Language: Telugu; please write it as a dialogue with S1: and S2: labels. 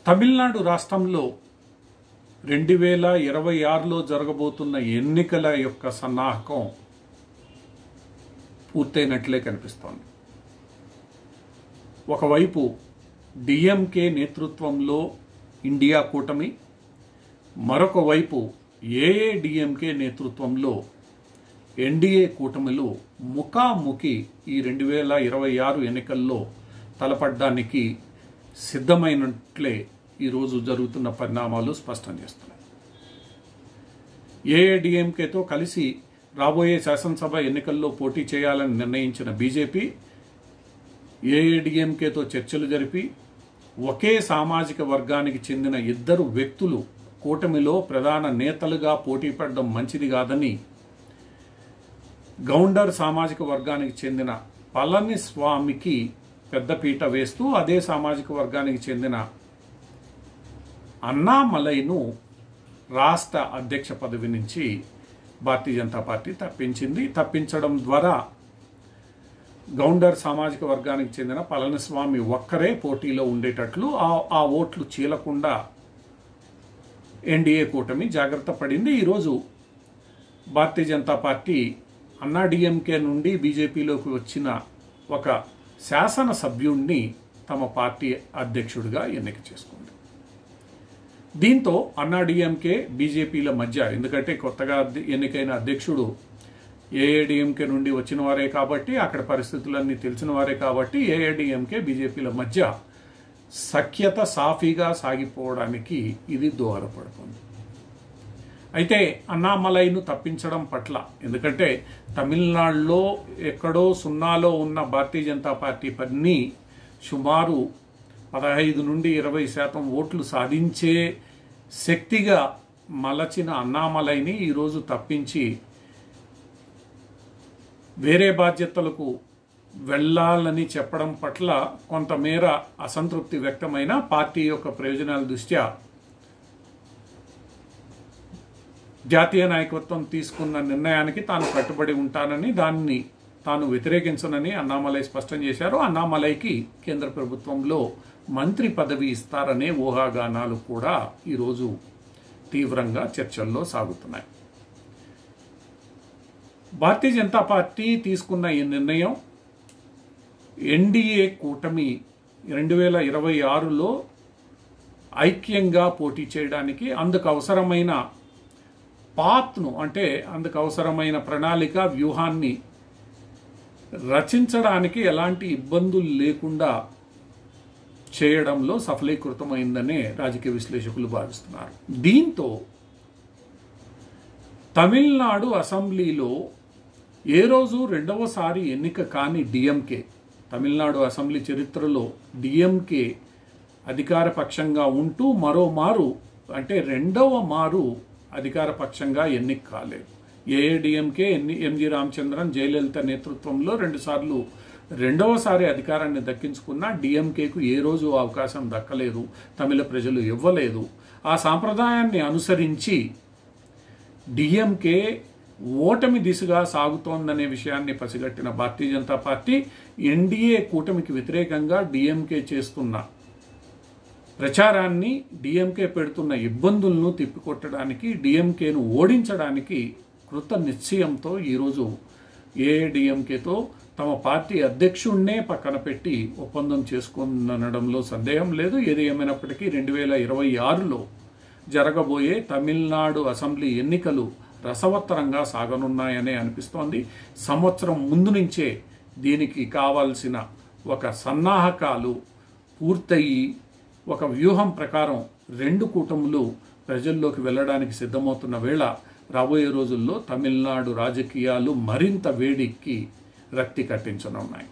S1: తమిళనాడు రాష్ట్రంలో 2026లో జరగబోతున్న ఎన్నికల యొక్క సన్నాహకం పూర్తయినట్లే కనిపిస్తోంది. ఒకవైపు డిఎంకే నేతృత్వంలో ఇండియా కూటమి, మరొక వైపు ఏఐడిఎంకే నేతృత్వంలో ఎన్డీఏ కూటమిలు ముఖాముఖి ఈ 2026 ఎన్నికల్లో తలపడ్డానికి సిద్ధమైనట్లే ఈరోజు జరుగుతున్న పరిణామాలు స్పష్టం చేస్తున్నాయి. ఏఐడిఎంకేతో కలిసి రాబోయే శాసనసభ ఎన్నికల్లో పోటీ చేయాలని నిర్ణయించిన బీజేపీ ఏఐడిఎంకేతో చర్చలు జరిపి ఒకే సామాజిక వర్గానికి చెందిన ఇద్దరు వ్యక్తులు కూటమిలో ప్రధాన నేతలుగా పోటీ పడడం మంచిది కాదని గౌండర్ సామాజిక వర్గానికి చెందిన పళనిస్వామికి పెద్దపీట వేస్తూ అదే సామాజిక వర్గానికి చెందిన అన్నామలైను రాష్ట్ర అధ్యక్ష పదవి నుంచి భారతీయ జనతా పార్టీ తప్పించడం ద్వారా గౌండర్ సామాజిక వర్గానికి చెందిన పళనిస్వామి ఒక్కరే పోటీలో ఉండేటట్లు ఆ ఓట్లు చీలకుండా ఎన్డీఏ కూటమి జాగ్రత్త పడింది. ఈరోజు భారతీయ జనతా పార్టీ అన్నాడీఎంకే నుండి బీజేపీలోకి వచ్చిన ఒక శాసనసభ్యుణ్ణి తమ పార్టీ అధ్యక్షుడిగా ఎన్నిక చేసుకుంది. దీంతో అన్నాడీఎంకే బీజేపీల మధ్య, ఎందుకంటే కొత్తగా ఎన్నికైన అధ్యక్షుడు ఏఐడిఎంకే నుండి వచ్చిన వారే కాబట్టి, అక్కడ పరిస్థితులన్నీ తెలిసిన వారే కాబట్టి ఏఐడిఎంకే బీజేపీల మధ్య సఖ్యత సాఫీగా సాగిపోవడానికి ఇది దోహదపడుతుంది. అయితే అన్నామలైను తప్పించడం పట్ల, ఎందుకంటే తమిళనాడులో ఎక్కడో సున్నాలో ఉన్న భారతీయ జనతా పార్టీ పని సుమారు 15 నుండి 20% ఓట్లు సాధించే శక్తిగా మలచిన అన్నామలైని ఈరోజు తప్పించి వేరే బాధ్యతలకు వెళ్ళాలని చెప్పడం పట్ల కొంతమేర అసంతృప్తి వ్యక్తమైన పార్టీ యొక్క ప్రయోజనాల దృష్ట్యా జాతీయ నాయకత్వం తీసుకున్న నిర్ణయానికి తాను కట్టుబడి ఉంటానని, దాన్ని తాను వ్యతిరేకించనని అన్నామలై స్పష్టం చేశారు. అన్నామలైకి కేంద్ర ప్రభుత్వంలో మంత్రి పదవి ఇస్తారనే ఊహాగానాలు కూడా ఈరోజు తీవ్రంగా చర్చల్లో సాగుతున్నాయి. భారతీయ జనతా పార్టీ తీసుకున్న ఈ నిర్ణయం ఎన్డీఏ కూటమి 2026లో ఐక్యంగా పోటీ చేయడానికి, అందుకు అవసరమైన పాత్ను, అంటే అందుకు అవసరమైన ప్రణాళిక వ్యూహాన్ని రచించడానికి ఎలాంటి ఇబ్బందులు లేకుండా చేయడంలో సఫలీకృతమైందనే రాజకీయ విశ్లేషకులు భావిస్తున్నారు. దీంతో తమిళనాడు అసెంబ్లీలో ఏ రోజు రెండవసారి ఎన్నిక కాని డిఎంకే, తమిళనాడు అసెంబ్లీ చరిత్రలో డిఎంకే అధికార పక్షంగా ఉంటూ మరోమారు, అంటే రెండవ మారు అధికార పక్షంగా ఎన్నిక కాలేదు. ఏఐడిఎంకే ఎంజి రామచంద్రన్, జయలలిత నేతృత్వంలో రెండవసారి అధికారాన్ని దక్కించుకున్న డిఎంకేకు ఏ రోజు అవకాశం దక్కలేదు, తమిళ ప్రజలు ఇవ్వలేదు. ఆ సాంప్రదాయాన్ని అనుసరించి డిఎంకే ఓటమి దిశగా సాగుతోందనే విషయాన్ని పసిగట్టిన భారతీయ జనతా పార్టీ ఎన్డీఏ కూటమికి వ్యతిరేకంగా డిఎంకే చేస్తున్న ప్రచారాన్ని, డిఎంకే పెడుతున్న ఇబ్బందులను తిప్పికొట్టడానికి, డిఎంకేను ఓడించడానికి కృత నిశ్చయంతో ఈరోజు ఏఐడిఎంకేతో తమ పార్టీ అధ్యక్షుడినే పక్కన పెట్టి ఒప్పందం చేసుకునడంలో సందేహం లేదు. ఏది ఏమైనప్పటికీ 2026లో జరగబోయే తమిళనాడు అసెంబ్లీ ఎన్నికలు రసవత్తరంగా సాగనున్నాయనే అనిపిస్తోంది. సంవత్సరం ముందు నుంచే దీనికి కావాల్సిన ఒక సన్నాహకాలు పూర్తయి ఒక వ్యూహం ప్రకారం రెండు కూటములు ప్రజల్లోకి వెళ్ళడానికి సిద్ధమవుతున్న వేళ రాబోయే రోజుల్లో తమిళనాడు రాజకీయాలు మరింత వేడెక్కి రక్తి కట్టించనున్నాయి.